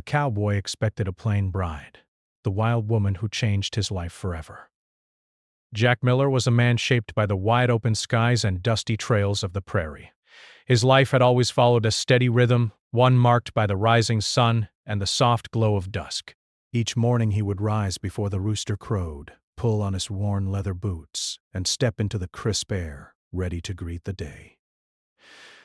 a cowboy expected a plain bride, the wild woman who changed his life forever. Jack Miller was a man shaped by the wide-open skies and dusty trails of the prairie. His life had always followed a steady rhythm, one marked by the rising sun and the soft glow of dusk. Each morning he would rise before the rooster crowed, pull on his worn leather boots, and step into the crisp air, ready to greet the day.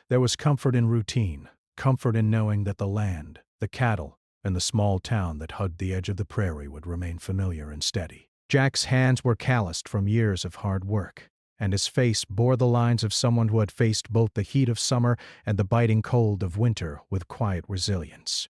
There was comfort in routine, comfort in knowing that the land, the cattle, and the small town that hugged the edge of the prairie would remain familiar and steady. Jack's hands were calloused from years of hard work, and his face bore the lines of someone who had faced both the heat of summer and the biting cold of winter with quiet resilience.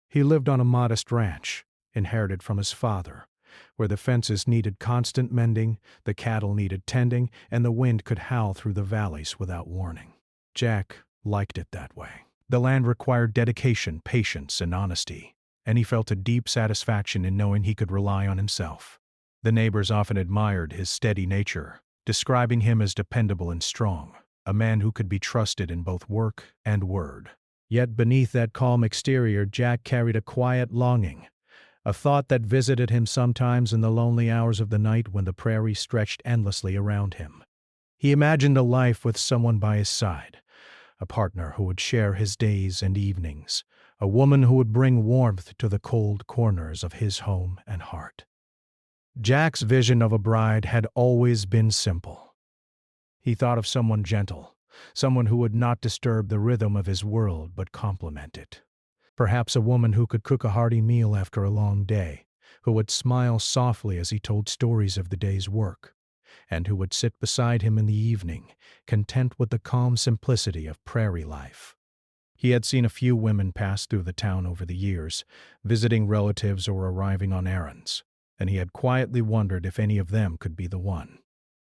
He lived on a modest ranch, inherited from his father, where the fences needed constant mending, the cattle needed tending, and the wind could howl through the valleys without warning. Jack liked it that way. The land required dedication, patience, and honesty, and he felt a deep satisfaction in knowing he could rely on himself. The neighbors often admired his steady nature, describing him as dependable and strong, a man who could be trusted in both work and word. Yet beneath that calm exterior, Jack carried a quiet longing, a thought that visited him sometimes in the lonely hours of the night when the prairie stretched endlessly around him. He imagined a life with someone by his side, a partner who would share his days and evenings, a woman who would bring warmth to the cold corners of his home and heart. Jack's vision of a bride had always been simple. He thought of someone gentle, someone who would not disturb the rhythm of his world but complement it. Perhaps a woman who could cook a hearty meal after a long day, who would smile softly as he told stories of the day's work, and who would sit beside him in the evening, content with the calm simplicity of prairie life. He had seen a few women pass through the town over the years, visiting relatives or arriving on errands, and he had quietly wondered if any of them could be the one.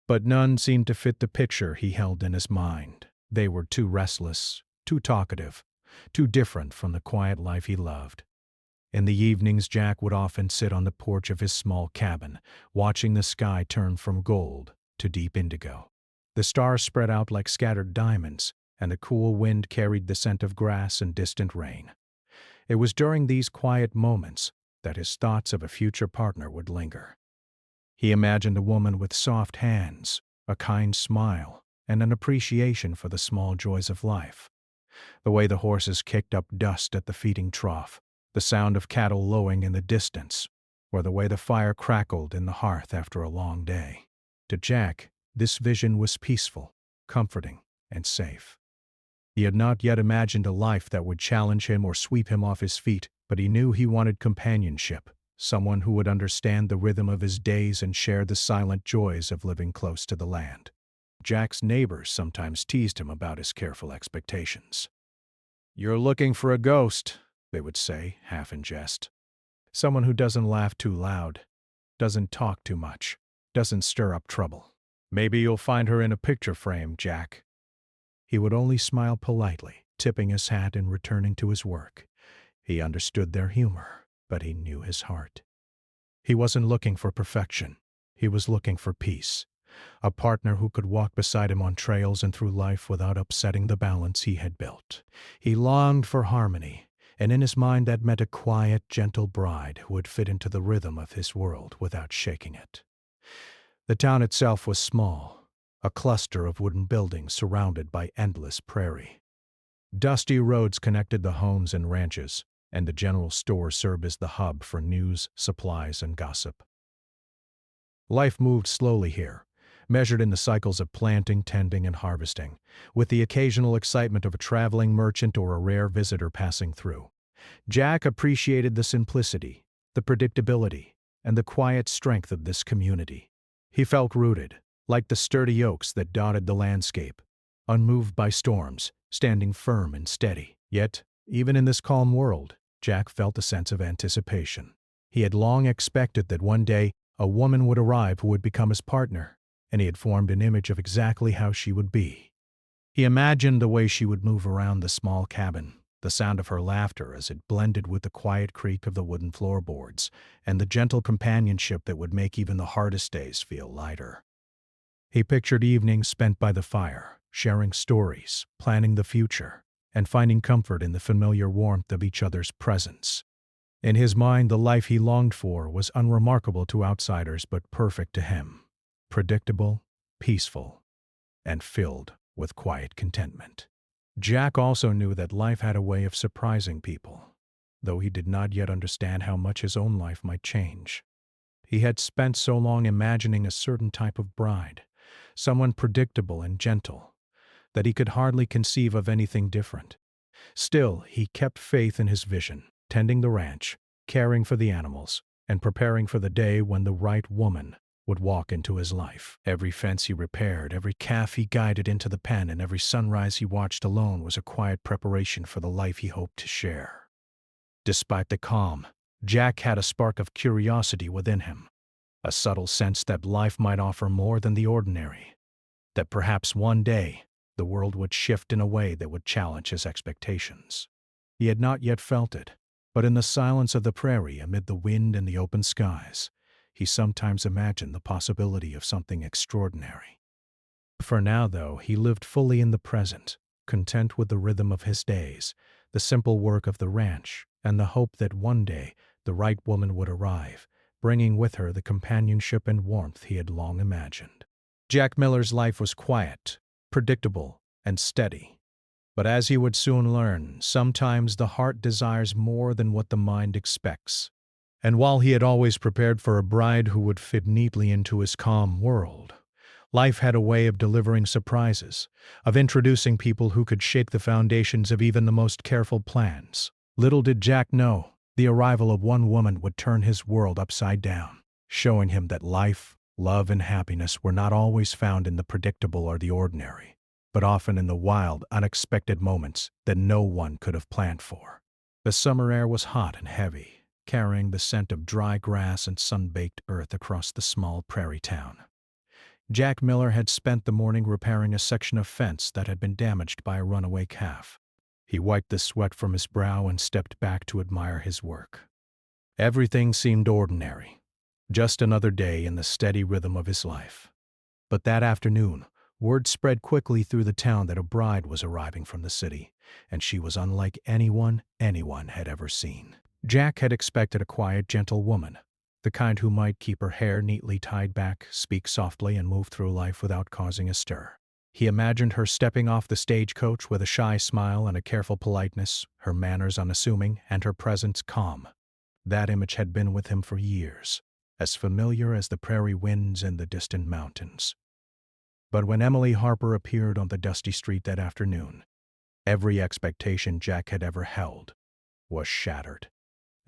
But none seemed to fit the picture he held in his mind. They were too restless, too talkative, too different from the quiet life he loved. In the evenings, Jack would often sit on the porch of his small cabin, watching the sky turn from gold to deep indigo. The stars spread out like scattered diamonds, and the cool wind carried the scent of grass and distant rain. It was during these quiet moments that his thoughts of a future partner would linger. He imagined a woman with soft hands, a kind smile, and an appreciation for the small joys of life. The way the horses kicked up dust at the feeding trough, the sound of cattle lowing in the distance, or the way the fire crackled in the hearth after a long day. To Jack, this vision was peaceful, comforting, and safe. He had not yet imagined a life that would challenge him or sweep him off his feet, but he knew he wanted companionship, someone who would understand the rhythm of his days and share the silent joys of living close to the land. Jack's neighbors sometimes teased him about his careful expectations. "You're looking for a ghost," they would say, half in jest. "Someone who doesn't laugh too loud, doesn't talk too much, doesn't stir up trouble. Maybe you'll find her in a picture frame, Jack." He would only smile politely, tipping his hat and returning to his work. He understood their humor, but he knew his heart. He wasn't looking for perfection. He was looking for peace. A partner who could walk beside him on trails and through life without upsetting the balance he had built. He longed for harmony, and in his mind that meant a quiet, gentle bride who would fit into the rhythm of his world without shaking it. The town itself was small, a cluster of wooden buildings surrounded by endless prairie. Dusty roads connected the homes and ranches, and the general store served as the hub for news, supplies, and gossip. Life moved slowly here, measured in the cycles of planting, tending, and harvesting, with the occasional excitement of a traveling merchant or a rare visitor passing through. Jack appreciated the simplicity, the predictability, and the quiet strength of this community. He felt rooted, like the sturdy oaks that dotted the landscape, unmoved by storms, standing firm and steady. Yet, even in this calm world, Jack felt a sense of anticipation. He had long expected that one day a woman would arrive who would become his partner, and he had formed an image of exactly how she would be. He imagined the way she would move around the small cabin, the sound of her laughter as it blended with the quiet creak of the wooden floorboards, and the gentle companionship that would make even the hardest days feel lighter. He pictured evenings spent by the fire, sharing stories, planning the future, and finding comfort in the familiar warmth of each other's presence. In his mind, the life he longed for was unremarkable to outsiders but perfect to him. Predictable, peaceful, and filled with quiet contentment. Jack also knew that life had a way of surprising people, though he did not yet understand how much his own life might change. He had spent so long imagining a certain type of bride, someone predictable and gentle, that he could hardly conceive of anything different. Still, he kept faith in his vision, tending the ranch, caring for the animals, and preparing for the day when the right woman would walk into his life. Every fence he repaired, every calf he guided into the pen, and every sunrise he watched alone was a quiet preparation for the life he hoped to share. Despite the calm, Jack had a spark of curiosity within him, a subtle sense that life might offer more than the ordinary, that perhaps one day the world would shift in a way that would challenge his expectations. He had not yet felt it, but in the silence of the prairie, amid the wind and the open skies, he sometimes imagined the possibility of something extraordinary. For now, though, he lived fully in the present, content with the rhythm of his days, the simple work of the ranch, and the hope that one day the right woman would arrive, bringing with her the companionship and warmth he had long imagined. Jack Miller's life was quiet, predictable, and steady. But as he would soon learn, sometimes the heart desires more than what the mind expects. And while he had always prepared for a bride who would fit neatly into his calm world, life had a way of delivering surprises, of introducing people who could shake the foundations of even the most careful plans. Little did Jack know, the arrival of one woman would turn his world upside down, showing him that life, love, and happiness were not always found in the predictable or the ordinary, but often in the wild, unexpected moments that no one could have planned for. The summer air was hot and heavy, carrying the scent of dry grass and sun-baked earth across the small prairie town. Jack Miller had spent the morning repairing a section of fence that had been damaged by a runaway calf. He wiped the sweat from his brow and stepped back to admire his work. Everything seemed ordinary, just another day in the steady rhythm of his life. But that afternoon, word spread quickly through the town that a bride was arriving from the city, and she was unlike anyone had ever seen. Jack had expected a quiet, gentle woman, the kind who might keep her hair neatly tied back, speak softly, and move through life without causing a stir. He imagined her stepping off the stagecoach with a shy smile and a careful politeness, her manners unassuming, and her presence calm. That image had been with him for years, as familiar as the prairie winds and the distant mountains. But when Emily Harper appeared on the dusty street that afternoon, every expectation Jack had ever held was shattered.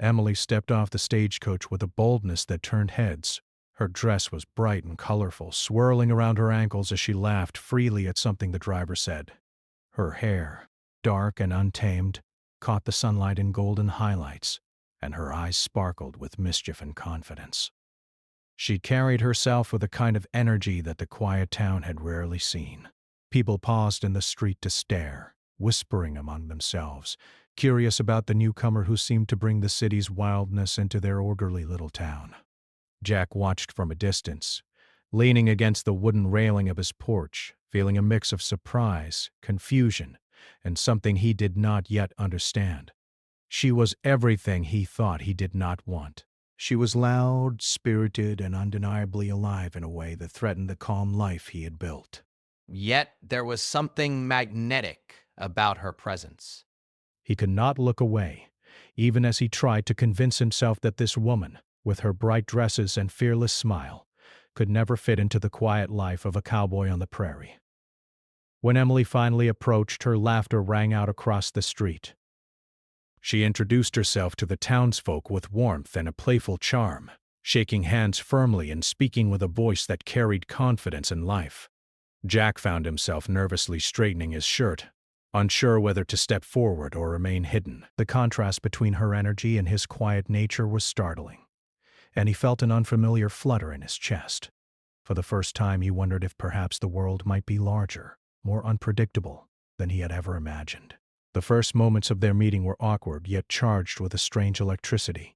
Emily stepped off the stagecoach with a boldness that turned heads. Her dress was bright and colorful, swirling around her ankles as she laughed freely at something the driver said. Her hair, dark and untamed, caught the sunlight in golden highlights, and her eyes sparkled with mischief and confidence. She carried herself with a kind of energy that the quiet town had rarely seen. People paused in the street to stare, whispering among themselves, curious about the newcomer who seemed to bring the city's wildness into their orderly little town. Jack watched from a distance, leaning against the wooden railing of his porch, feeling a mix of surprise, confusion, and something he did not yet understand. She was everything he thought he did not want. She was loud, spirited, and undeniably alive in a way that threatened the calm life he had built. Yet there was something magnetic about her presence. He could not look away, even as he tried to convince himself that this woman, with her bright dresses and fearless smile, could never fit into the quiet life of a cowboy on the prairie. When Emily finally approached, her laughter rang out across the street. She introduced herself to the townsfolk with warmth and a playful charm, shaking hands firmly and speaking with a voice that carried confidence and life. Jack found himself nervously straightening his shirt, unsure whether to step forward or remain hidden. The contrast between her energy and his quiet nature was startling, and he felt an unfamiliar flutter in his chest. For the first time, he wondered if perhaps the world might be larger, more unpredictable than he had ever imagined. The first moments of their meeting were awkward, yet charged with a strange electricity.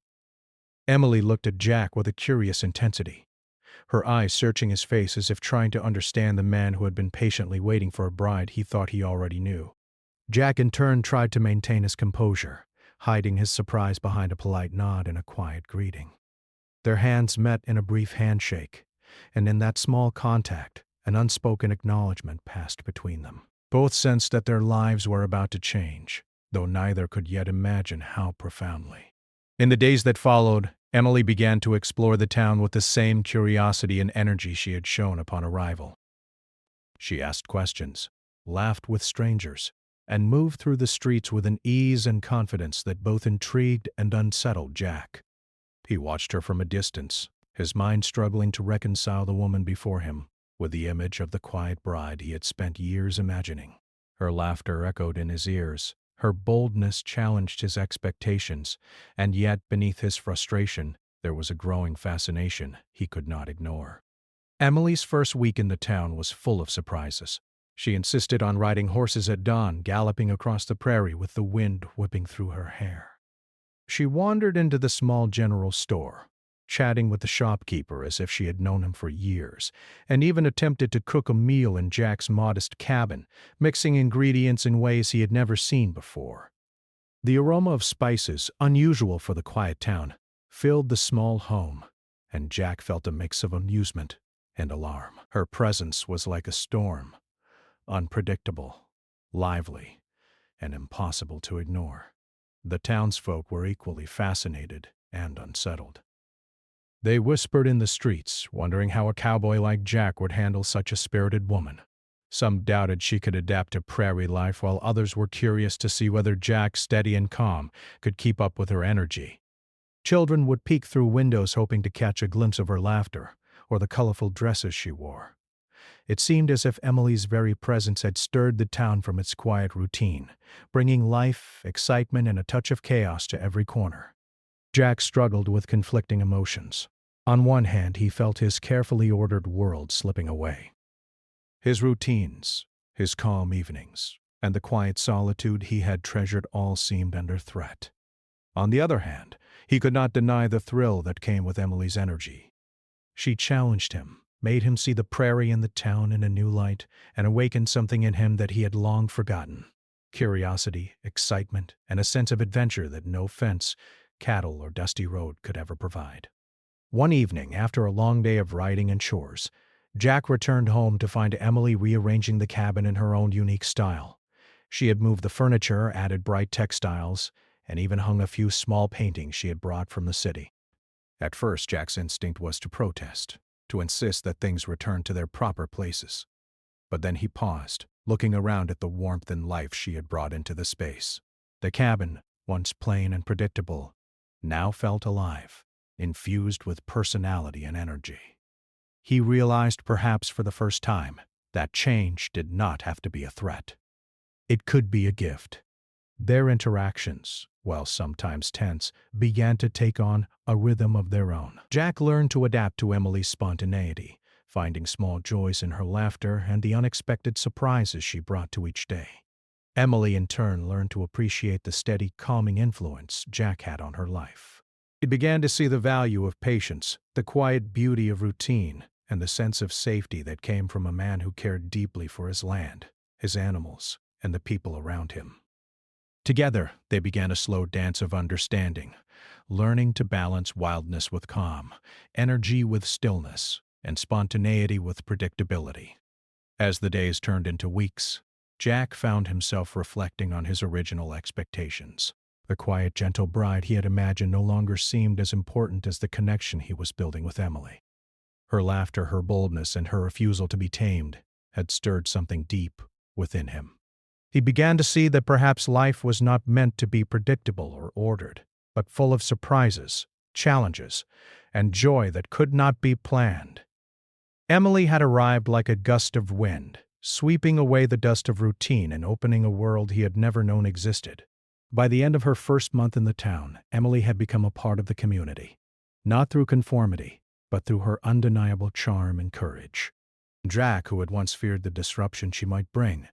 Emily looked at Jack with a curious intensity, her eyes searching his face as if trying to understand the man who had been patiently waiting for a bride he thought he already knew. Jack in turn tried to maintain his composure, hiding his surprise behind a polite nod and a quiet greeting. Their hands met in a brief handshake, and in that small contact, an unspoken acknowledgement passed between them. Both sensed that their lives were about to change, though neither could yet imagine how profoundly. In the days that followed, Emily began to explore the town with the same curiosity and energy she had shown upon arrival. She asked questions, laughed with strangers, and moved through the streets with an ease and confidence that both intrigued and unsettled Jack. He watched her from a distance, his mind struggling to reconcile the woman before him with the image of the quiet bride he had spent years imagining. Her laughter echoed in his ears, her boldness challenged his expectations, and yet beneath his frustration there was a growing fascination he could not ignore. Emily's first week in the town was full of surprises. She insisted on riding horses at dawn, galloping across the prairie with the wind whipping through her hair. She wandered into the small general store, chatting with the shopkeeper as if she had known him for years, and even attempted to cook a meal in Jack's modest cabin, mixing ingredients in ways he had never seen before. The aroma of spices, unusual for the quiet town, filled the small home, and Jack felt a mix of amusement and alarm. Her presence was like a storm, unpredictable, lively, and impossible to ignore. The townsfolk were equally fascinated and unsettled. They whispered in the streets, wondering how a cowboy like Jack would handle such a spirited woman. Some doubted she could adapt to prairie life, while others were curious to see whether Jack, steady and calm, could keep up with her energy. Children would peek through windows hoping to catch a glimpse of her laughter or the colorful dresses she wore. It seemed as if Emily's very presence had stirred the town from its quiet routine, bringing life, excitement, and a touch of chaos to every corner. Jack struggled with conflicting emotions. On one hand, he felt his carefully ordered world slipping away. His routines, his calm evenings, and the quiet solitude he had treasured all seemed under threat. On the other hand, he could not deny the thrill that came with Emily's energy. She challenged him, made him see the prairie and the town in a new light, and awakened something in him that he had long forgotten. Curiosity, excitement, and a sense of adventure that no fence, cattle, or dusty road could ever provide. One evening, after a long day of riding and chores, Jack returned home to find Emily rearranging the cabin in her own unique style. She had moved the furniture, added bright textiles, and even hung a few small paintings she had brought from the city. At first, Jack's instinct was to protest, to insist that things return to their proper places. But then he paused, looking around at the warmth and life she had brought into the space. The cabin, once plain and predictable, now felt alive, infused with personality and energy. He realized, perhaps for the first time, that change did not have to be a threat. It could be a gift. Their interactions, while sometimes tense, began to take on a rhythm of their own. Jack learned to adapt to Emily's spontaneity, finding small joys in her laughter and the unexpected surprises she brought to each day. Emily, in turn, learned to appreciate the steady, calming influence Jack had on her life. He began to see the value of patience, the quiet beauty of routine, and the sense of safety that came from a man who cared deeply for his land, his animals, and the people around him. Together, they began a slow dance of understanding, learning to balance wildness with calm, energy with stillness, and spontaneity with predictability. As the days turned into weeks, Jack found himself reflecting on his original expectations. The quiet, gentle bride he had imagined no longer seemed as important as the connection he was building with Emily. Her laughter, her boldness, and her refusal to be tamed had stirred something deep within him. He began to see that perhaps life was not meant to be predictable or ordered, but full of surprises, challenges, and joy that could not be planned. Emily had arrived like a gust of wind, sweeping away the dust of routine and opening a world he had never known existed. By the end of her first month in the town, Emily had become a part of the community, not through conformity, but through her undeniable charm and courage. Jack, who had once feared the disruption she might bring,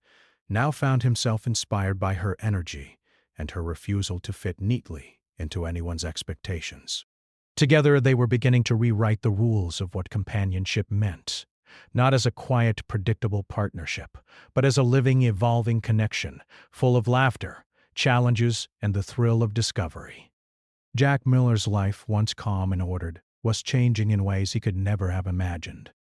now found himself inspired by her energy and her refusal to fit neatly into anyone's expectations. Together, they were beginning to rewrite the rules of what companionship meant, not as a quiet, predictable partnership, but as a living, evolving connection, full of laughter, challenges, and the thrill of discovery. Jack Miller's life, once calm and ordered, was changing in ways he could never have imagined.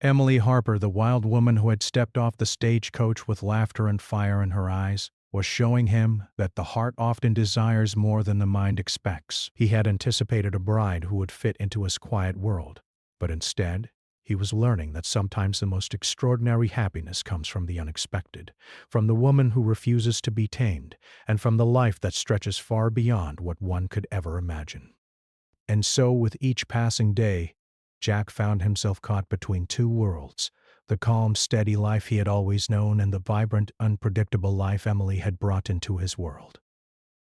Emily Harper, the wild woman who had stepped off the stagecoach with laughter and fire in her eyes, was showing him that the heart often desires more than the mind expects. He had anticipated a bride who would fit into his quiet world, but instead, he was learning that sometimes the most extraordinary happiness comes from the unexpected, from the woman who refuses to be tamed, and from the life that stretches far beyond what one could ever imagine. And so, with each passing day, Jack found himself caught between two worlds, the calm, steady life he had always known and the vibrant, unpredictable life Emily had brought into his world.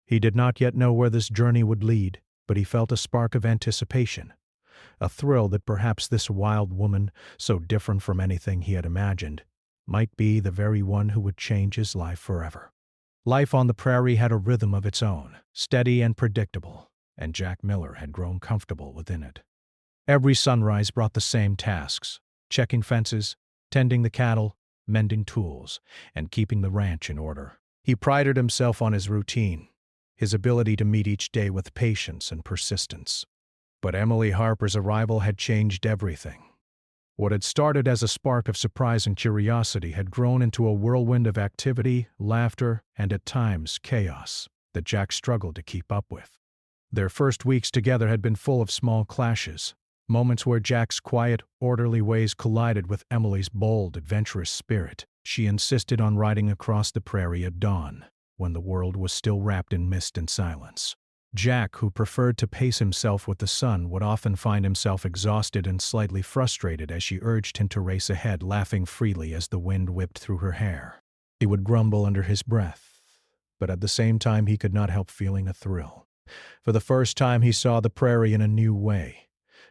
He did not yet know where this journey would lead, but he felt a spark of anticipation, a thrill that perhaps this wild woman, so different from anything he had imagined, might be the very one who would change his life forever. Life on the prairie had a rhythm of its own, steady and predictable, and Jack Miller had grown comfortable within it. Every sunrise brought the same tasks: checking fences, tending the cattle, mending tools, and keeping the ranch in order. He prided himself on his routine, his ability to meet each day with patience and persistence. But Emily Harper's arrival had changed everything. What had started as a spark of surprise and curiosity had grown into a whirlwind of activity, laughter, and at times chaos that Jack struggled to keep up with. Their first weeks together had been full of small clashes, moments where Jack's quiet, orderly ways collided with Emily's bold, adventurous spirit. She insisted on riding across the prairie at dawn, when the world was still wrapped in mist and silence. Jack, who preferred to pace himself with the sun, would often find himself exhausted and slightly frustrated as she urged him to race ahead, laughing freely as the wind whipped through her hair. He would grumble under his breath, but at the same time he could not help feeling a thrill. For the first time he saw the prairie in a new way,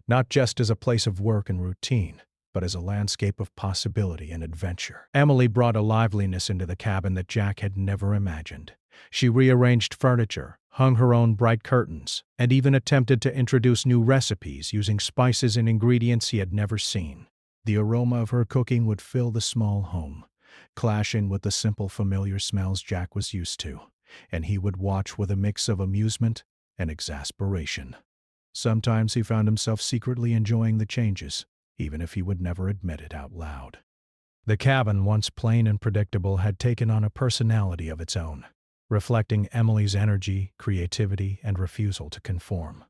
not just as a place of work and routine, but as a landscape of possibility and adventure. Emily brought a liveliness into the cabin that Jack had never imagined. She rearranged furniture, hung her own bright curtains, and even attempted to introduce new recipes using spices and ingredients he had never seen. The aroma of her cooking would fill the small home, clashing with the simple, familiar smells Jack was used to, and he would watch with a mix of amusement and exasperation. Sometimes he found himself secretly enjoying the changes, even if he would never admit it out loud. The cabin, once plain and predictable, had taken on a personality of its own, reflecting Emily's energy, creativity, and refusal to conform.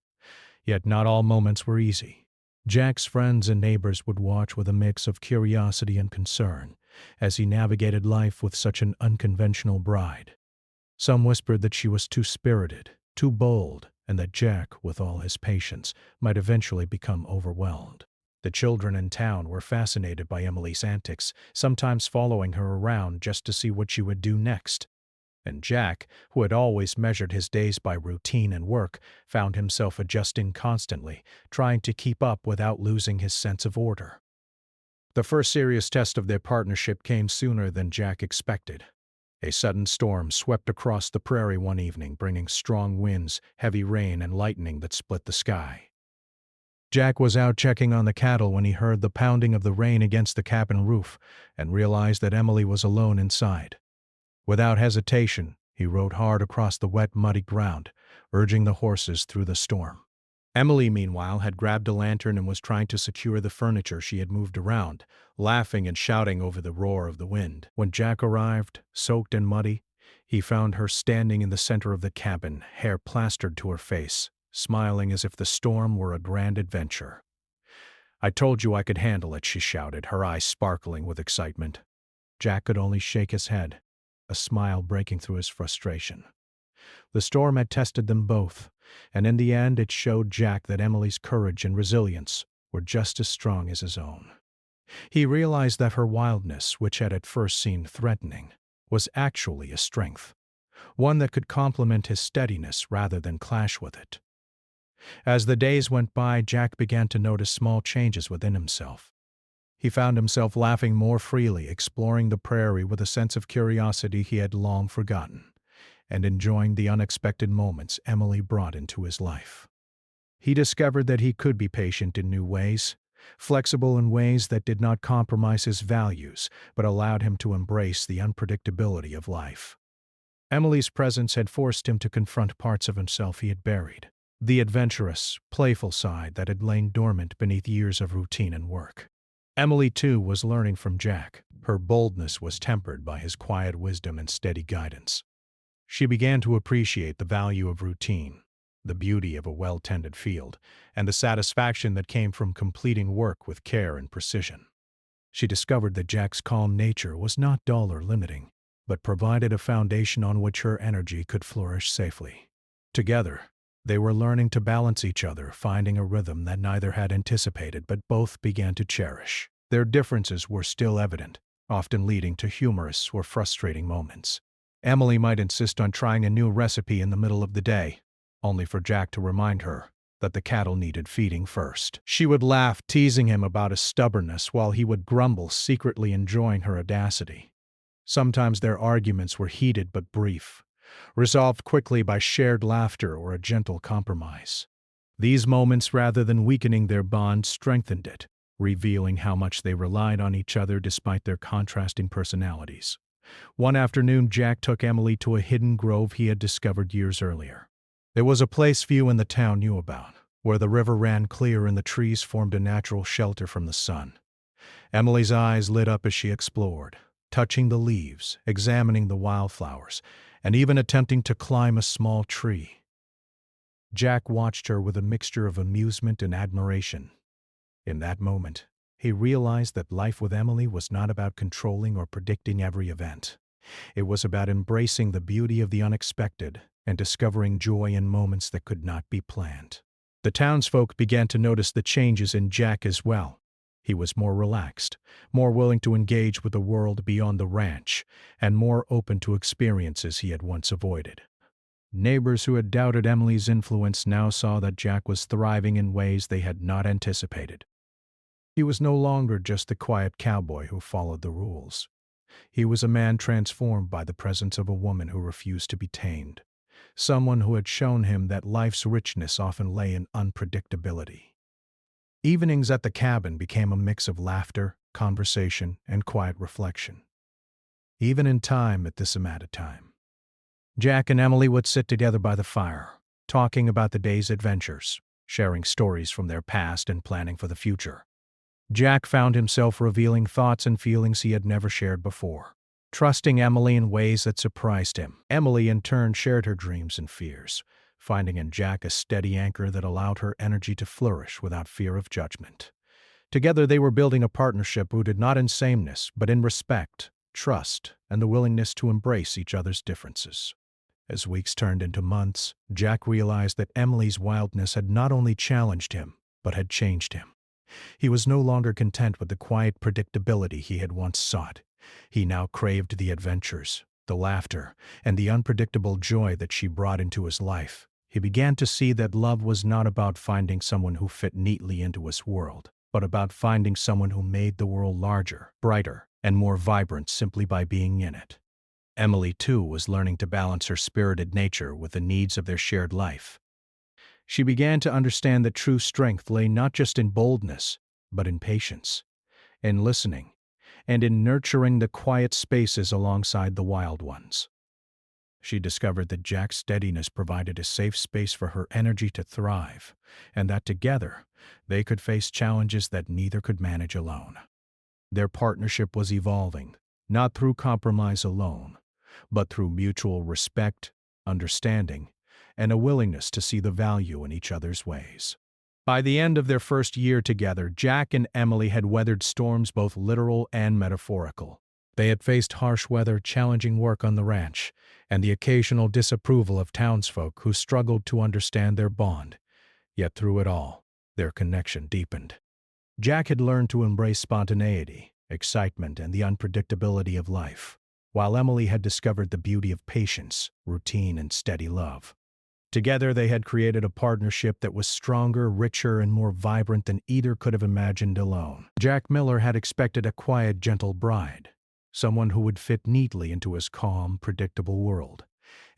Yet not all moments were easy. Jack's friends and neighbors would watch with a mix of curiosity and concern as he navigated life with such an unconventional bride. Some whispered that she was too spirited, too bold, and that Jack, with all his patience, might eventually become overwhelmed. The children in town were fascinated by Emily's antics, sometimes following her around just to see what she would do next. And Jack, who had always measured his days by routine and work, found himself adjusting constantly, trying to keep up without losing his sense of order. The first serious test of their partnership came sooner than Jack expected. A sudden storm swept across the prairie one evening, bringing strong winds, heavy rain, and lightning that split the sky. Jack was out checking on the cattle when he heard the pounding of the rain against the cabin roof and realized that Emily was alone inside. Without hesitation, he rode hard across the wet, muddy ground, urging the horses through the storm. Emily, meanwhile, had grabbed a lantern and was trying to secure the furniture she had moved around, laughing and shouting over the roar of the wind. When Jack arrived, soaked and muddy, he found her standing in the center of the cabin, hair plastered to her face, smiling as if the storm were a grand adventure. "I told you I could handle it," she shouted, her eyes sparkling with excitement. Jack could only shake his head, a smile breaking through his frustration. The storm had tested them both, and in the end it showed Jack that Emily's courage and resilience were just as strong as his own. He realized that her wildness, which had at first seemed threatening, was actually a strength, one that could complement his steadiness rather than clash with it. As the days went by, Jack began to notice small changes within himself. He found himself laughing more freely, exploring the prairie with a sense of curiosity he had long forgotten, and enjoying the unexpected moments Emily brought into his life. He discovered that he could be patient in new ways, flexible in ways that did not compromise his values but allowed him to embrace the unpredictability of life. Emily's presence had forced him to confront parts of himself he had buried, the adventurous, playful side that had lain dormant beneath years of routine and work. Emily, too, was learning from Jack. Her boldness was tempered by his quiet wisdom and steady guidance. She began to appreciate the value of routine, the beauty of a well-tended field, and the satisfaction that came from completing work with care and precision. She discovered that Jack's calm nature was not dull or limiting, but provided a foundation on which her energy could flourish safely. Together, they were learning to balance each other, finding a rhythm that neither had anticipated but both began to cherish. Their differences were still evident, often leading to humorous or frustrating moments. Emily might insist on trying a new recipe in the middle of the day, only for Jack to remind her that the cattle needed feeding first. She would laugh, teasing him about his stubbornness, while he would grumble, secretly enjoying her audacity. Sometimes their arguments were heated but brief, resolved quickly by shared laughter or a gentle compromise. These moments, rather than weakening their bond, strengthened it, revealing how much they relied on each other despite their contrasting personalities. One afternoon, Jack took Emily to a hidden grove he had discovered years earlier. It was a place few in the town knew about, where the river ran clear and the trees formed a natural shelter from the sun. Emily's eyes lit up as she explored, touching the leaves, examining the wildflowers, and even attempting to climb a small tree. Jack watched her with a mixture of amusement and admiration. In that moment, he realized that life with Emily was not about controlling or predicting every event. It was about embracing the beauty of the unexpected and discovering joy in moments that could not be planned. The townsfolk began to notice the changes in Jack as well. He was more relaxed, more willing to engage with the world beyond the ranch, and more open to experiences he had once avoided. Neighbors who had doubted Emily's influence now saw that Jack was thriving in ways they had not anticipated. He was no longer just the quiet cowboy who followed the rules. He was a man transformed by the presence of a woman who refused to be tamed, someone who had shown him that life's richness often lay in unpredictability. Evenings at the cabin became a mix of laughter, conversation, and quiet reflection. Even in time at this amount of time, Jack and Emily would sit together by the fire, talking about the day's adventures, sharing stories from their past and planning for the future. Jack found himself revealing thoughts and feelings he had never shared before, trusting Emily in ways that surprised him. Emily, in turn, shared her dreams and fears, finding in Jack a steady anchor that allowed her energy to flourish without fear of judgment. Together they were building a partnership rooted not in sameness, but in respect, trust, and the willingness to embrace each other's differences. As weeks turned into months, Jack realized that Emily's wildness had not only challenged him, but had changed him. He was no longer content with the quiet predictability he had once sought. He now craved the adventures, the laughter, and the unpredictable joy that she brought into his life. He began to see that love was not about finding someone who fit neatly into his world, but about finding someone who made the world larger, brighter, and more vibrant simply by being in it. Emily, too, was learning to balance her spirited nature with the needs of their shared life. She began to understand that true strength lay not just in boldness, but in patience, in listening, and in nurturing the quiet spaces alongside the wild ones. She discovered that Jack's steadiness provided a safe space for her energy to thrive, and that together they could face challenges that neither could manage alone. Their partnership was evolving, not through compromise alone, but through mutual respect, understanding, and a willingness to see the value in each other's ways. By the end of their first year together, Jack and Emily had weathered storms both literal and metaphorical. They had faced harsh weather, challenging work on the ranch, and the occasional disapproval of townsfolk who struggled to understand their bond. Yet through it all, their connection deepened. Jack had learned to embrace spontaneity, excitement, and the unpredictability of life, while Emily had discovered the beauty of patience, routine, and steady love. Together they had created a partnership that was stronger, richer, and more vibrant than either could have imagined alone. Jack Miller had expected a quiet, gentle bride, someone who would fit neatly into his calm, predictable world.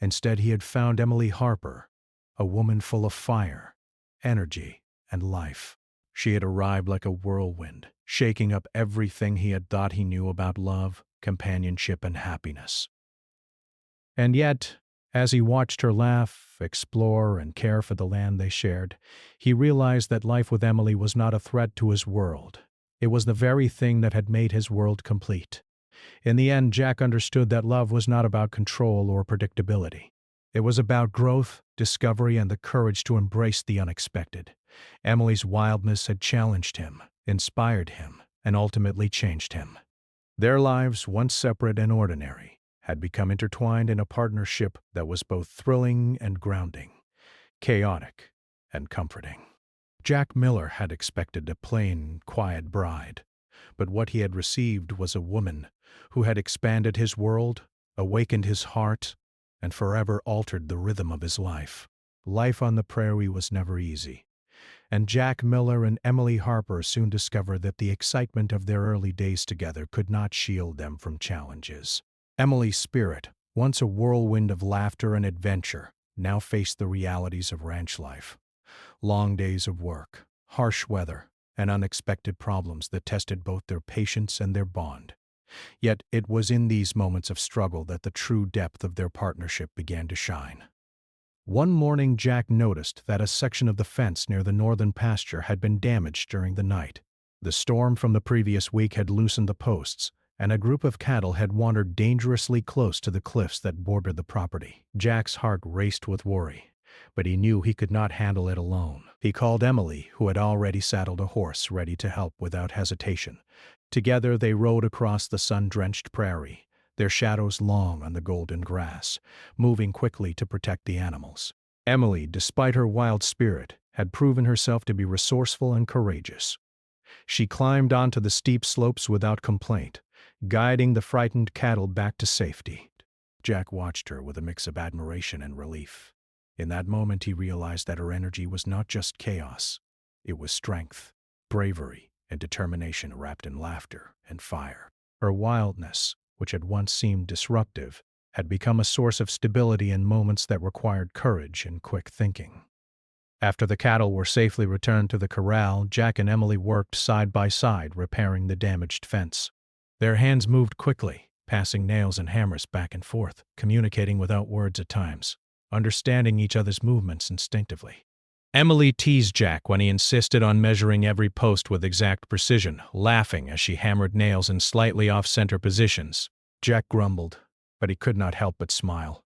Instead, he had found Emily Harper, a woman full of fire, energy, and life. She had arrived like a whirlwind, shaking up everything he had thought he knew about love, companionship, and happiness. And yet, as he watched her laugh, explore, and care for the land they shared, he realized that life with Emily was not a threat to his world. It was the very thing that had made his world complete. In the end, Jack understood that love was not about control or predictability. It was about growth, discovery, and the courage to embrace the unexpected. Emily's wildness had challenged him, inspired him, and ultimately changed him. Their lives, once separate and ordinary, had become intertwined in a partnership that was both thrilling and grounding, chaotic and comforting. Jack Miller had expected a plain, quiet bride, but what he had received was a woman who had expanded his world, awakened his heart, and forever altered the rhythm of his life. Life on the prairie was never easy, and Jack Miller and Emily Harper soon discovered that the excitement of their early days together could not shield them from challenges. Emily's spirit, once a whirlwind of laughter and adventure, now faced the realities of ranch life. Long days of work, harsh weather, and unexpected problems that tested both their patience and their bond. Yet it was in these moments of struggle that the true depth of their partnership began to shine. One morning, Jack noticed that a section of the fence near the northern pasture had been damaged during the night. The storm from the previous week had loosened the posts, and a group of cattle had wandered dangerously close to the cliffs that bordered the property. Jack's heart raced with worry, but he knew he could not handle it alone. He called Emily, who had already saddled a horse ready to help without hesitation. Together they rode across the sun-drenched prairie, their shadows long on the golden grass, moving quickly to protect the animals. Emily, despite her wild spirit, had proven herself to be resourceful and courageous. She climbed onto the steep slopes without complaint, guiding the frightened cattle back to safety. Jack watched her with a mix of admiration and relief. In that moment he realized that her energy was not just chaos. It was strength, bravery, and determination wrapped in laughter and fire. Her wildness, which had once seemed disruptive, had become a source of stability in moments that required courage and quick thinking. After the cattle were safely returned to the corral, Jack and Emily worked side by side repairing the damaged fence. Their hands moved quickly, passing nails and hammers back and forth, communicating without words at times, understanding each other's movements instinctively. Emily teased Jack when he insisted on measuring every post with exact precision, laughing as she hammered nails in slightly off-center positions. Jack grumbled, but he could not help but smile.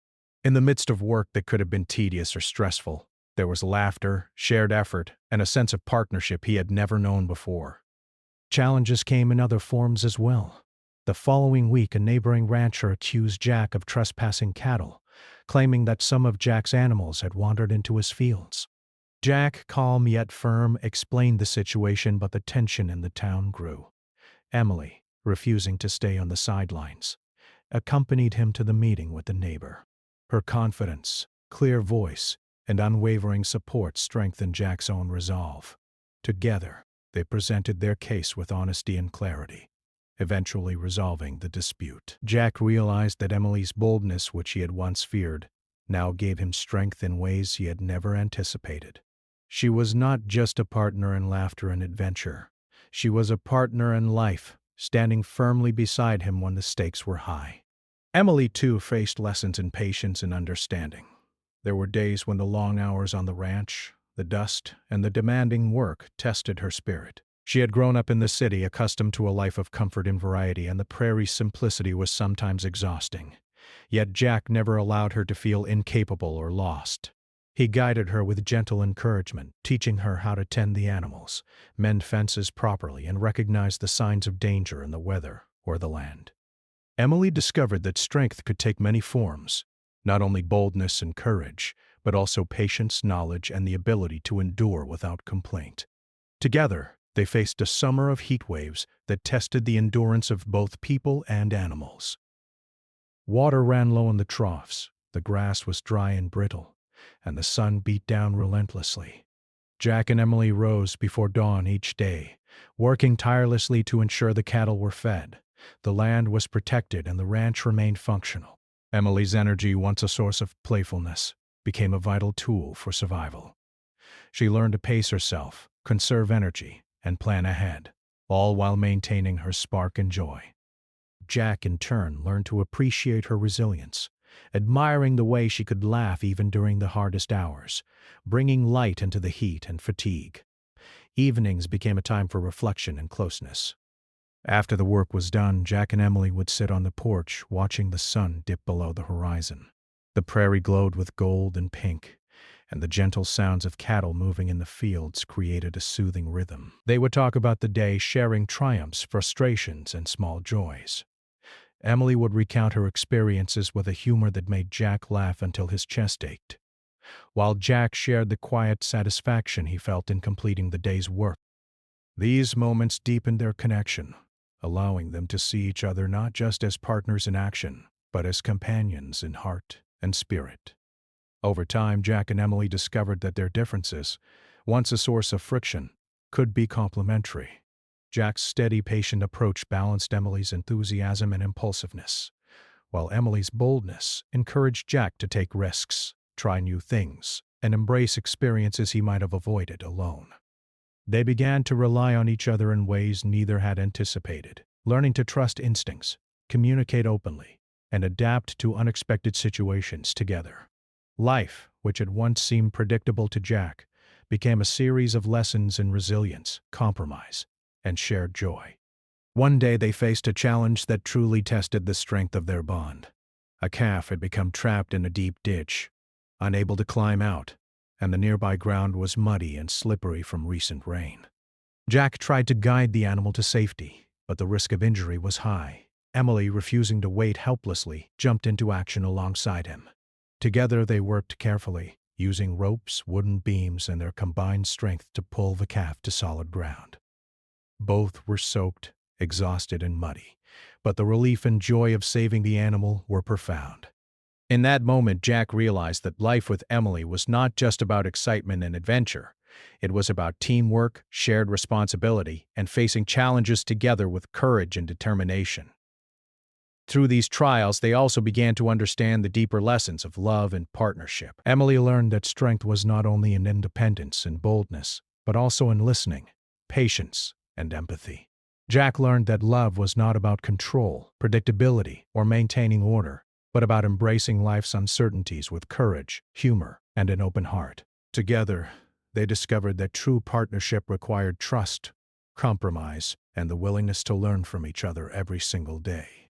In the midst of work that could have been tedious or stressful, there was laughter, shared effort, and a sense of partnership he had never known before. Challenges came in other forms as well. The following week, a neighboring rancher accused Jack of trespassing cattle, claiming that some of Jack's animals had wandered into his fields. Jack, calm yet firm, explained the situation, but the tension in the town grew. Emily, refusing to stay on the sidelines, accompanied him to the meeting with the neighbor. Her confidence, clear voice, and unwavering support strengthened Jack's own resolve. Together, they presented their case with honesty and clarity, eventually resolving the dispute. Jack realized that Emily's boldness, which he had once feared, now gave him strength in ways he had never anticipated. She was not just a partner in laughter and adventure. She was a partner in life, standing firmly beside him when the stakes were high. Emily, too, faced lessons in patience and understanding. There were days when the long hours on the ranch, the dust, and the demanding work tested her spirit. She had grown up in the city, accustomed to a life of comfort and variety, and the prairie's simplicity was sometimes exhausting. Yet Jack never allowed her to feel incapable or lost. He guided her with gentle encouragement, teaching her how to tend the animals, mend fences properly, and recognize the signs of danger in the weather or the land. Emily discovered that strength could take many forms, not only boldness and courage, but also patience, knowledge, and the ability to endure without complaint. Together, they faced a summer of heat waves that tested the endurance of both people and animals. Water ran low in the troughs, the grass was dry and brittle, and the sun beat down relentlessly. Jack and Emily rose before dawn each day, working tirelessly to ensure the cattle were fed, the land was protected, and the ranch remained functional. Emily's energy, once a source of playfulness, became a vital tool for survival. She learned to pace herself, conserve energy, and plan ahead, all while maintaining her spark and joy. Jack, in turn, learned to appreciate her resilience, admiring the way she could laugh even during the hardest hours, bringing light into the heat and fatigue. Evenings became a time for reflection and closeness. After the work was done, Jack and Emily would sit on the porch watching the sun dip below the horizon. The prairie glowed with gold and pink, and the gentle sounds of cattle moving in the fields created a soothing rhythm. They would talk about the day, sharing triumphs, frustrations, and small joys. Emily would recount her experiences with a humor that made Jack laugh until his chest ached, while Jack shared the quiet satisfaction he felt in completing the day's work. These moments deepened their connection, allowing them to see each other not just as partners in action, but as companions in heart and spirit. Over time, Jack and Emily discovered that their differences, once a source of friction, could be complementary. Jack's steady, patient approach balanced Emily's enthusiasm and impulsiveness, while Emily's boldness encouraged Jack to take risks, try new things, and embrace experiences he might have avoided alone. They began to rely on each other in ways neither had anticipated, learning to trust instincts, communicate openly, and adapt to unexpected situations together. Life, which had once seemed predictable to Jack, became a series of lessons in resilience, compromise, and shared joy. One day they faced a challenge that truly tested the strength of their bond. A calf had become trapped in a deep ditch, unable to climb out, and the nearby ground was muddy and slippery from recent rain. Jack tried to guide the animal to safety, but the risk of injury was high. Emily, refusing to wait helplessly, jumped into action alongside him. Together they worked carefully, using ropes, wooden beams, and their combined strength to pull the calf to solid ground. Both were soaked, exhausted, and muddy, but the relief and joy of saving the animal were profound. In that moment, Jack realized that life with Emily was not just about excitement and adventure. It was about teamwork, shared responsibility, and facing challenges together with courage and determination. Through these trials, they also began to understand the deeper lessons of love and partnership. Emily learned that strength was not only in independence and boldness, but also in listening, patience, and empathy. Jack learned that love was not about control, predictability, or maintaining order, but about embracing life's uncertainties with courage, humor, and an open heart. Together, they discovered that true partnership required trust, compromise, and the willingness to learn from each other every single day.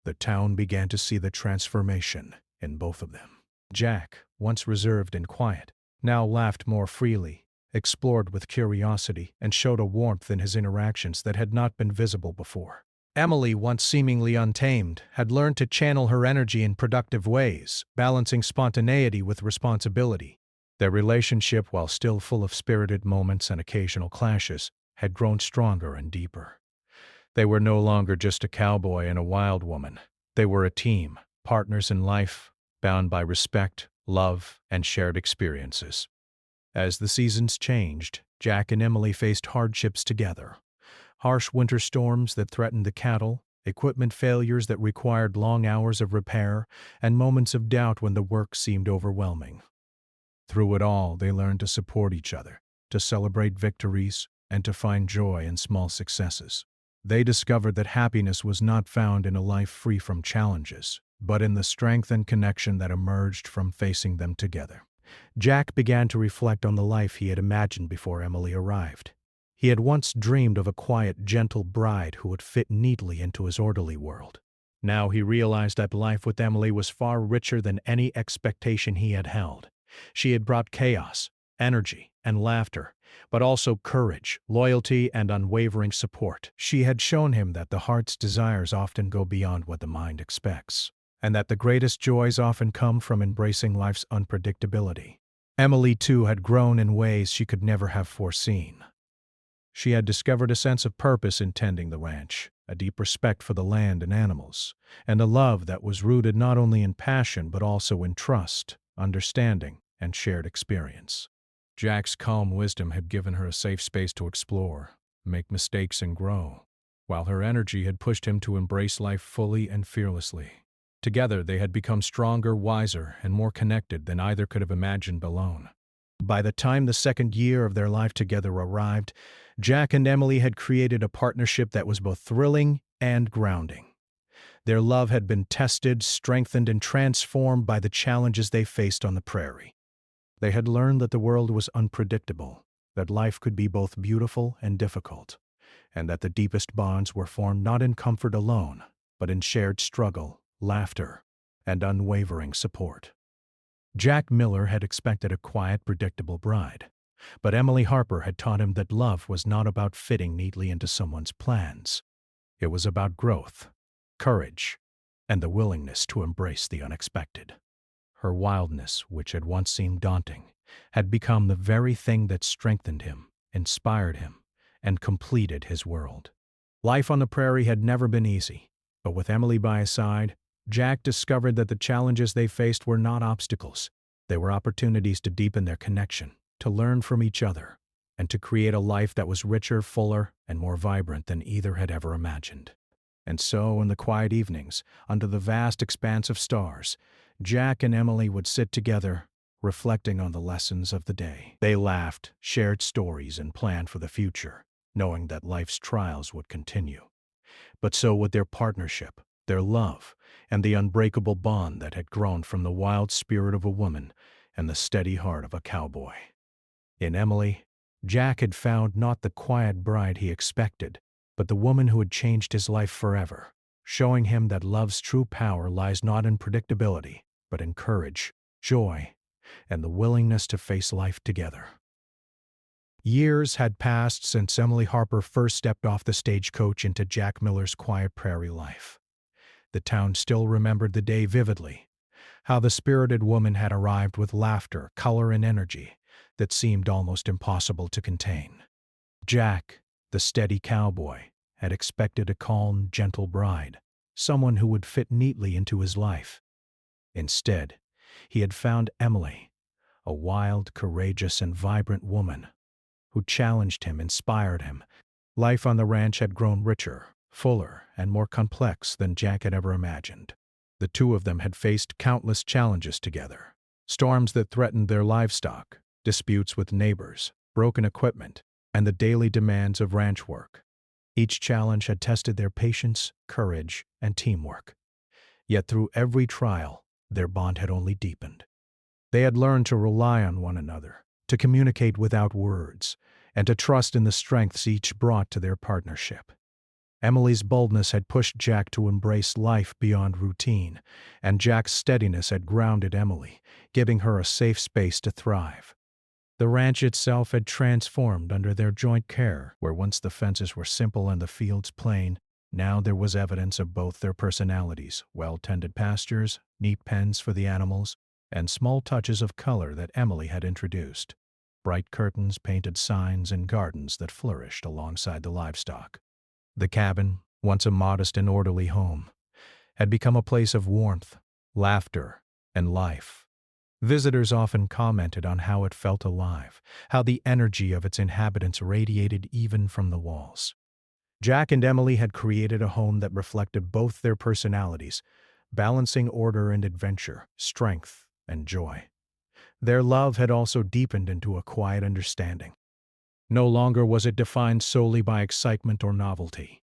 The town began to see the transformation in both of them. Jack, once reserved and quiet, now laughed more freely, explored with curiosity, and showed a warmth in his interactions that had not been visible before. Emily, once seemingly untamed, had learned to channel her energy in productive ways, balancing spontaneity with responsibility. Their relationship, while still full of spirited moments and occasional clashes, had grown stronger and deeper. They were no longer just a cowboy and a wild woman. They were a team, partners in life, bound by respect, love, and shared experiences. As the seasons changed, Jack and Emily faced hardships together. Harsh winter storms that threatened the cattle, equipment failures that required long hours of repair, and moments of doubt when the work seemed overwhelming. Through it all, they learned to support each other, to celebrate victories, and to find joy in small successes. They discovered that happiness was not found in a life free from challenges, but in the strength and connection that emerged from facing them together. Jack began to reflect on the life he had imagined before Emily arrived. He had once dreamed of a quiet, gentle bride who would fit neatly into his orderly world. Now he realized that life with Emily was far richer than any expectation he had held. She had brought chaos, energy, and laughter, but also courage, loyalty, and unwavering support. She had shown him that the heart's desires often go beyond what the mind expects, and that the greatest joys often come from embracing life's unpredictability. Emily, too, had grown in ways she could never have foreseen. She had discovered a sense of purpose in tending the ranch, a deep respect for the land and animals, and a love that was rooted not only in passion but also in trust, understanding, and shared experience. Jack's calm wisdom had given her a safe space to explore, make mistakes, and grow, while her energy had pushed him to embrace life fully and fearlessly. Together, they had become stronger, wiser, and more connected than either could have imagined alone. By the time the second year of their life together arrived, Jack and Emily had created a partnership that was both thrilling and grounding. Their love had been tested, strengthened, and transformed by the challenges they faced on the prairie. They had learned that the world was unpredictable, that life could be both beautiful and difficult, and that the deepest bonds were formed not in comfort alone, but in shared struggle, laughter, and unwavering support. Jack Miller had expected a quiet, predictable bride, but Emily Harper had taught him that love was not about fitting neatly into someone's plans. It was about growth, courage, and the willingness to embrace the unexpected. Her wildness, which had once seemed daunting, had become the very thing that strengthened him, inspired him, and completed his world. Life on the prairie had never been easy, but with Emily by his side, Jack discovered that the challenges they faced were not obstacles. They were opportunities to deepen their connection, to learn from each other, and to create a life that was richer, fuller, and more vibrant than either had ever imagined. And so, in the quiet evenings, under the vast expanse of stars, Jack and Emily would sit together, reflecting on the lessons of the day. They laughed, shared stories, and planned for the future, knowing that life's trials would continue. But so would their partnership, their love, and the unbreakable bond that had grown from the wild spirit of a woman and the steady heart of a cowboy. In Emily, Jack had found not the quiet bride he expected, but the woman who had changed his life forever, showing him that love's true power lies not in predictability, but in courage, joy, and the willingness to face life together. Years had passed since Emily Harper first stepped off the stagecoach into Jack Miller's quiet prairie life. The town still remembered the day vividly, how the spirited woman had arrived with laughter, color, and energy that seemed almost impossible to contain. Jack, the steady cowboy, had expected a calm, gentle bride, someone who would fit neatly into his life. Instead, he had found Emily, a wild, courageous, and vibrant woman who challenged him, inspired him. Life on the ranch had grown richer, fuller, and more complex than Jack had ever imagined. The two of them had faced countless challenges together, storms that threatened their livestock, disputes with neighbors, broken equipment, and the daily demands of ranch work. Each challenge had tested their patience, courage, and teamwork. Yet through every trial, their bond had only deepened. They had learned to rely on one another, to communicate without words, and to trust in the strengths each brought to their partnership. Emily's boldness had pushed Jack to embrace life beyond routine, and Jack's steadiness had grounded Emily, giving her a safe space to thrive. The ranch itself had transformed under their joint care, where once the fences were simple and the fields plain, now there was evidence of both their personalities: well-tended pastures, neat pens for the animals, and small touches of color that Emily had introduced. Bright curtains, painted signs, and gardens that flourished alongside the livestock. The cabin, once a modest and orderly home, had become a place of warmth, laughter, and life. Visitors often commented on how it felt alive, how the energy of its inhabitants radiated even from the walls. Jack and Emily had created a home that reflected both their personalities, balancing order and adventure, strength and joy. Their love had also deepened into a quiet understanding. No longer was it defined solely by excitement or novelty.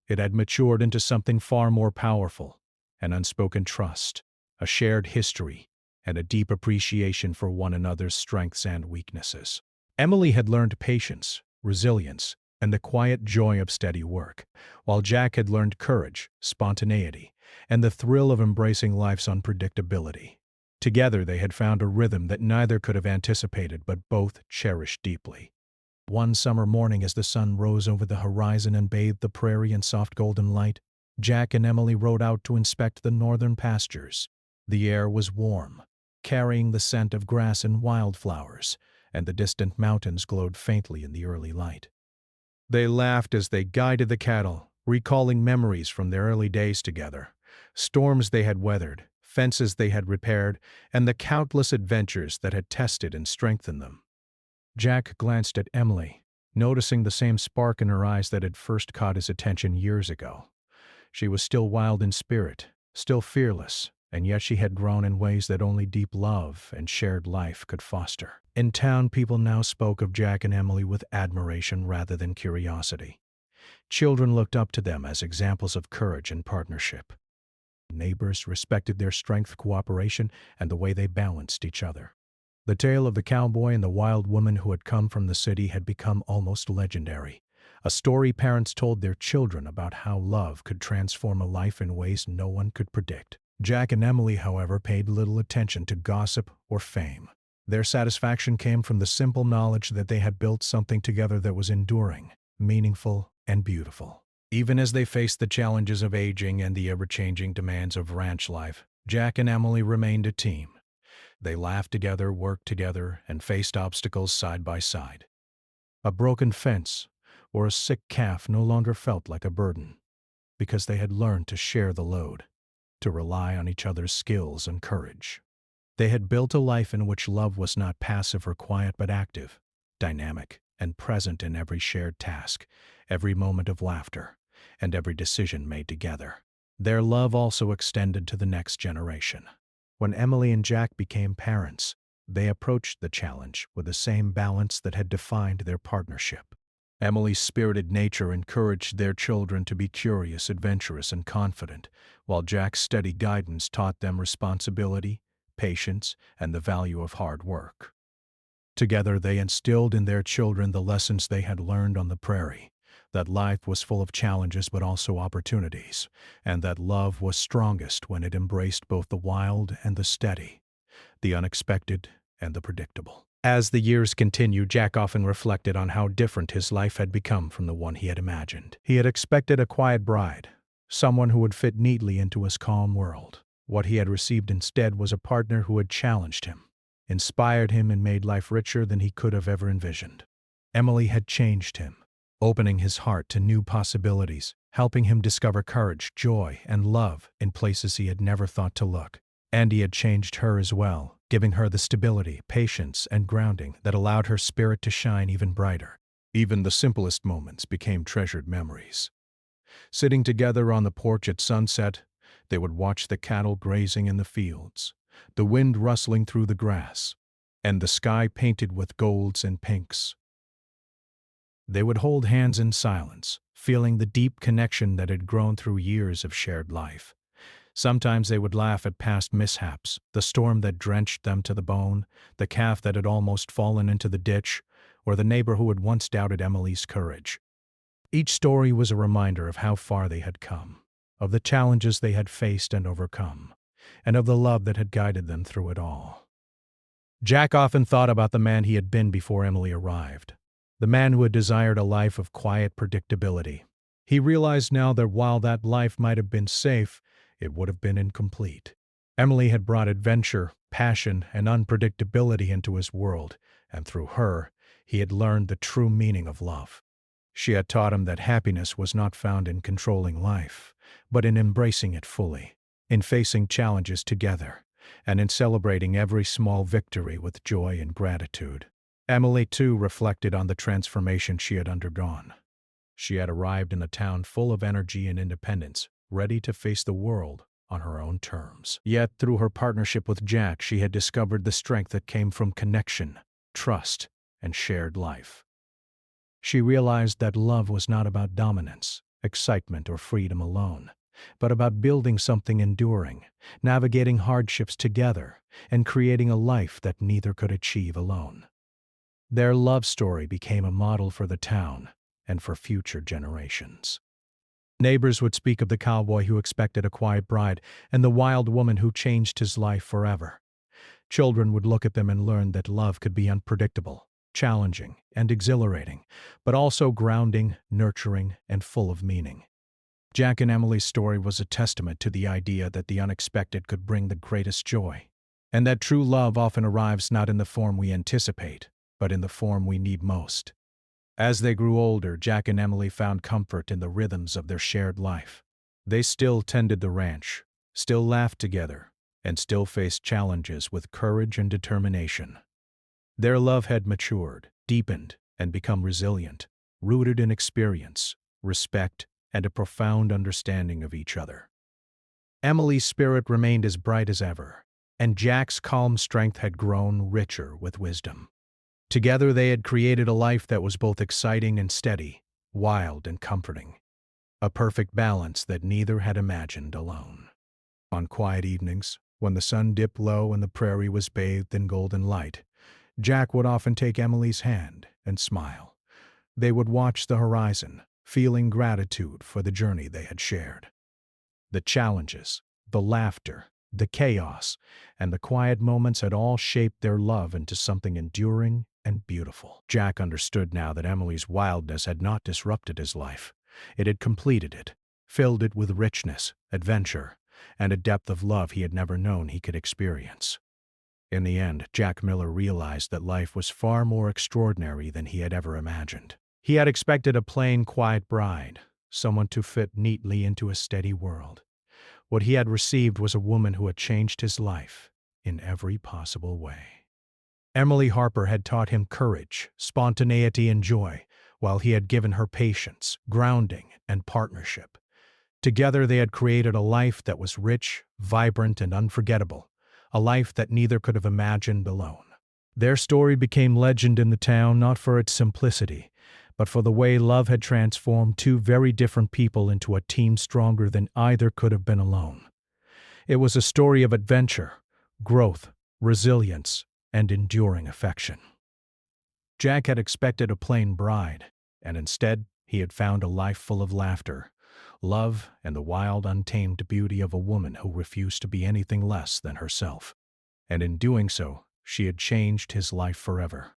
It had matured into something far more powerful: an unspoken trust, a shared history, and a deep appreciation for one another's strengths and weaknesses. Emily had learned patience, resilience, and the quiet joy of steady work, while Jack had learned courage, spontaneity, and the thrill of embracing life's unpredictability. Together they had found a rhythm that neither could have anticipated but both cherished deeply. One summer morning, as the sun rose over the horizon and bathed the prairie in soft golden light, Jack and Emily rode out to inspect the northern pastures. The air was warm, carrying the scent of grass and wildflowers, and the distant mountains glowed faintly in the early light. They laughed as they guided the cattle, recalling memories from their early days together, storms they had weathered, fences they had repaired, and the countless adventures that had tested and strengthened them. Jack glanced at Emily, noticing the same spark in her eyes that had first caught his attention years ago. She was still wild in spirit, still fearless, and yet she had grown in ways that only deep love and shared life could foster. In town, people now spoke of Jack and Emily with admiration rather than curiosity. Children looked up to them as examples of courage and partnership. Neighbors respected their strength, cooperation, and the way they balanced each other. The tale of the cowboy and the wild woman who had come from the city had become almost legendary, a story parents told their children about how love could transform a life in ways no one could predict. Jack and Emily, however, paid little attention to gossip or fame. Their satisfaction came from the simple knowledge that they had built something together that was enduring, meaningful, and beautiful. Even as they faced the challenges of aging and the ever-changing demands of ranch life, Jack and Emily remained a team. They laughed together, worked together, and faced obstacles side by side. A broken fence or a sick calf no longer felt like a burden, because they had learned to share the load, to rely on each other's skills and courage. They had built a life in which love was not passive or quiet but active, dynamic, and present in every shared task, every moment of laughter, and every decision made together. Their love also extended to the next generation. When Emily and Jack became parents, they approached the challenge with the same balance that had defined their partnership. Emily's spirited nature encouraged their children to be curious, adventurous, and confident, while Jack's steady guidance taught them responsibility, patience, and the value of hard work. Together, they instilled in their children the lessons they had learned on the prairie, that life was full of challenges but also opportunities, and that love was strongest when it embraced both the wild and the steady, the unexpected and the predictable. As the years continued, Jack often reflected on how different his life had become from the one he had imagined. He had expected a quiet bride, someone who would fit neatly into his calm world. What he had received instead was a partner who had challenged him, inspired him, and made life richer than he could have ever envisioned. Emily had changed him, opening his heart to new possibilities, helping him discover courage, joy, and love in places he had never thought to look. And he had changed her as well, giving her the stability, patience, and grounding that allowed her spirit to shine even brighter. Even the simplest moments became treasured memories. Sitting together on the porch at sunset, they would watch the cattle grazing in the fields, the wind rustling through the grass, and the sky painted with golds and pinks. They would hold hands in silence, feeling the deep connection that had grown through years of shared life. Sometimes they would laugh at past mishaps, the storm that drenched them to the bone, the calf that had almost fallen into the ditch, or the neighbor who had once doubted Emily's courage. Each story was a reminder of how far they had come, of the challenges they had faced and overcome, and of the love that had guided them through it all. Jack often thought about the man he had been before Emily arrived, the man who had desired a life of quiet predictability. He realized now that while that life might have been safe, it would have been incomplete. Emily had brought adventure, passion, and unpredictability into his world, and through her, he had learned the true meaning of love. She had taught him that happiness was not found in controlling life, but in embracing it fully, in facing challenges together, and in celebrating every small victory with joy and gratitude. Emily, too, reflected on the transformation she had undergone. She had arrived in a town full of energy and independence, ready to face the world on her own terms. Yet, through her partnership with Jack, she had discovered the strength that came from connection, trust, and shared life. She realized that love was not about dominance, excitement, or freedom alone, but about building something enduring, navigating hardships together, and creating a life that neither could achieve alone. Their love story became a model for the town and for future generations. Neighbors would speak of the cowboy who expected a quiet bride and the wild woman who changed his life forever. Children would look at them and learn that love could be unpredictable, challenging, and exhilarating, but also grounding, nurturing, and full of meaning. Jack and Emily's story was a testament to the idea that the unexpected could bring the greatest joy, and that true love often arrives not in the form we anticipate, but in the form we need most. As they grew older, Jack and Emily found comfort in the rhythms of their shared life. They still tended the ranch, still laughed together, and still faced challenges with courage and determination. Their love had matured, deepened, and become resilient, rooted in experience, respect, and a profound understanding of each other. Emily's spirit remained as bright as ever, and Jack's calm strength had grown richer with wisdom. Together they had created a life that was both exciting and steady, wild and comforting, a perfect balance that neither had imagined alone. On quiet evenings, when the sun dipped low and the prairie was bathed in golden light, Jack would often take Emily's hand and smile. They would watch the horizon, feeling gratitude for the journey they had shared. The challenges, the laughter, the chaos, and the quiet moments had all shaped their love into something enduring and beautiful. Jack understood now that Emily's wildness had not disrupted his life. It had completed it, filled it with richness, adventure, and a depth of love he had never known he could experience. In the end, Jack Miller realized that life was far more extraordinary than he had ever imagined. He had expected a plain, quiet bride, someone to fit neatly into a steady world. What he had received was a woman who had changed his life in every possible way. Emily Harper had taught him courage, spontaneity, and joy, while he had given her patience, grounding, and partnership. Together they had created a life that was rich, vibrant, and unforgettable, a life that neither could have imagined alone. Their story became legend in the town not for its simplicity, but for the way love had transformed two very different people into a team stronger than either could have been alone. It was a story of adventure, growth, resilience, and enduring affection. Jack had expected a plain bride, and instead he had found a life full of laughter, love, and the wild, untamed beauty of a woman who refused to be anything less than herself. And in doing so, she had changed his life forever.